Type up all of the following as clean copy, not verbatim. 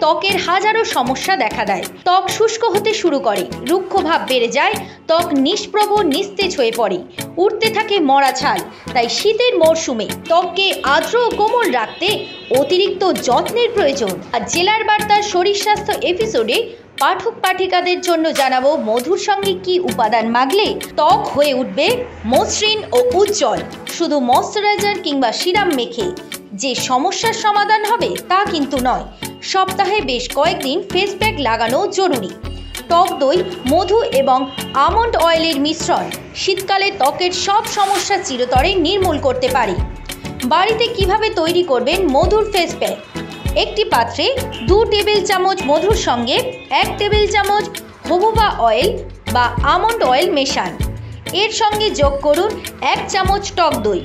ত্বকের হাজারো সমস্যা দেখা দেয়। ত্বক শুষ্ক হতে শুরু করে, রুক্ষ ভাব বেড়ে যায়, ত্বক নিষ্প্রভ নিস্তেজ হয়ে পড়ে, উঠতে থাকে মরা ছাল। তাই শীতের মরশুমে ত্বককে আর্দ্র ও কোমল রাখতে অতিরিক্ত যত্নের প্রয়োজন। আর জেলার বার্তার শরীর স্বাস্থ্য এপিসোডে পাঠক পাঠিকাদের জন্য জানাবো মধুর সঙ্গে কি উপাদান মাখলে ত্বক হয়ে উঠবে মসৃণ ও উজ্জ্বল। শুধু ময়শ্চারাইজার কিংবা সিরাম মেখে যে সমস্যার সমাধান হবে তা কিন্তু নয়। সপ্তাহে বেশ কয়েকদিন ফেস প্যাক লাগানো জরুরি। টক দই, মধু এবং আমন্ড অয়েলের মিশ্রণ শীতকালে ত্বকের সব সমস্যা চিরতরে নির্মূল করতে পারে। বাড়িতে কিভাবে তৈরি করবেন মধুর ফেস প্যাক? একটি পাত্রে 2 টেবিল চামচ মধুর সঙ্গে 1 টেবিল চামচ জোজোবা অয়েল বা আমন্ড অয়েল মেশান। এর সঙ্গে যোগ করুন 1 চামচ টক দই।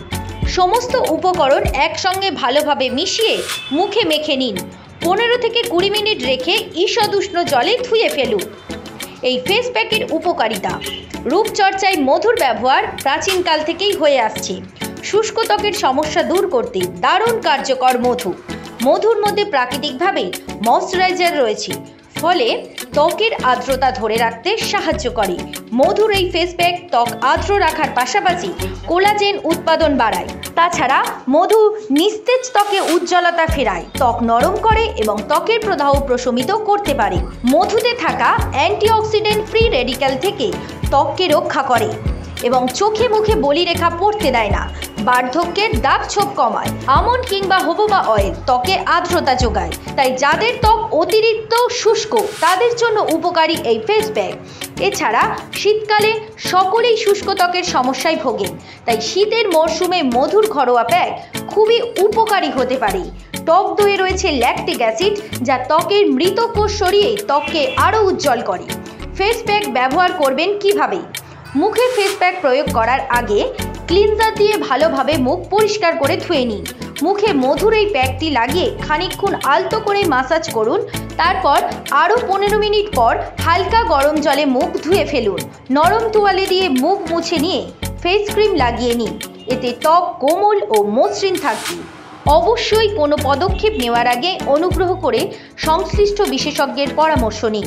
সমস্ত উপকরণ একসঙ্গে ভালোভাবে মিশিয়ে মুখে মেখে নিন। 15 থেকে 20 মিনিট রেখে ঈষৎ উষ্ণ জলে ধুয়ে ফেলুন। এই ফেস প্যাকের উপকারিতা: রূপচর্চায় মধুর ব্যবহার প্রাচীনকাল থেকেই হয়ে আসছে। শুষ্ক ত্বকের সমস্যা দূর করতে দারুণ কার্যকর মধু। মধুর মধ্যে প্রাকৃতিকভাবে ময়শ্চারাইজার রয়েছে, ফলে ত্বকের আর্দ্রতা ধরে রাখতে সাহায্য করে। মধুর এই ফেস প্যাক ত্বক আর্দ্র রাখার পাশাপাশি কোলাজেন উৎপাদন বাড়ায়। তাছাড়া মধু নিস্তেজ ত্বকে উজ্জ্বলতা ফেরায়, ত্বক নরম করে এবং ত্বকের প্রদাহ প্রশমিত করতে পারে। মধুতে থাকা অ্যান্টিঅক্সিডেন্ট ফ্রি রেডিক্যাল থেকে ত্বককে রক্ষা করে এবং চোখে মুখে বলিরেখা পড়তে দেয় না। বার্ধক্যের দাগ ছোপ কমায়। আমন্ড কিংবা জোজোবা অয়েল ত্বকে আর্দ্রতা যোগায়। তাই যাদের ত্বক অতিরিক্ত শুষ্ক তাদের জন্য উপকারী এই ফেস প্যাক। এছাড়া শীতকালে সকলেই শুষ্ক ত্বকের সমস্যায় ভোগেন, তাই শীতের মরশুমে মধুর ঘরোয়া প্যাক খুবই উপকারী হতে পারে। টক দইয়ে রয়েছে ল্যাকটিক অ্যাসিড, যা ত্বকের মৃত কোষ সরিয়ে ত্বককে আরও উজ্জ্বল করে। ফেস প্যাক ব্যবহার করবেন কিভাবে? মুখে ফেস প্যাক প্রয়োগ করার আগে ক্লিনজার দিয়ে ভালোভাবে মুখ পরিষ্কার করে ধুয়ে নিন। মুখে মধুর এই প্যাকটি লাগিয়ে খানিকক্ষণ আলতো করে মাসাজ করুন। তারপর আরও 15 মিনিট পর হালকা গরম জলে মুখ ধুয়ে ফেলুন। নরম তোয়ালে দিয়ে মুখ মুছে নিয়ে ফেস ক্রিম লাগিয়ে নিন। এতে ত্বক কোমল ও মসৃণ থাকবে। অবশ্যই কোনো পদক্ষেপ নেওয়ার আগে অনুগ্রহ করে সংশ্লিষ্ট বিশেষজ্ঞের পরামর্শ নিন।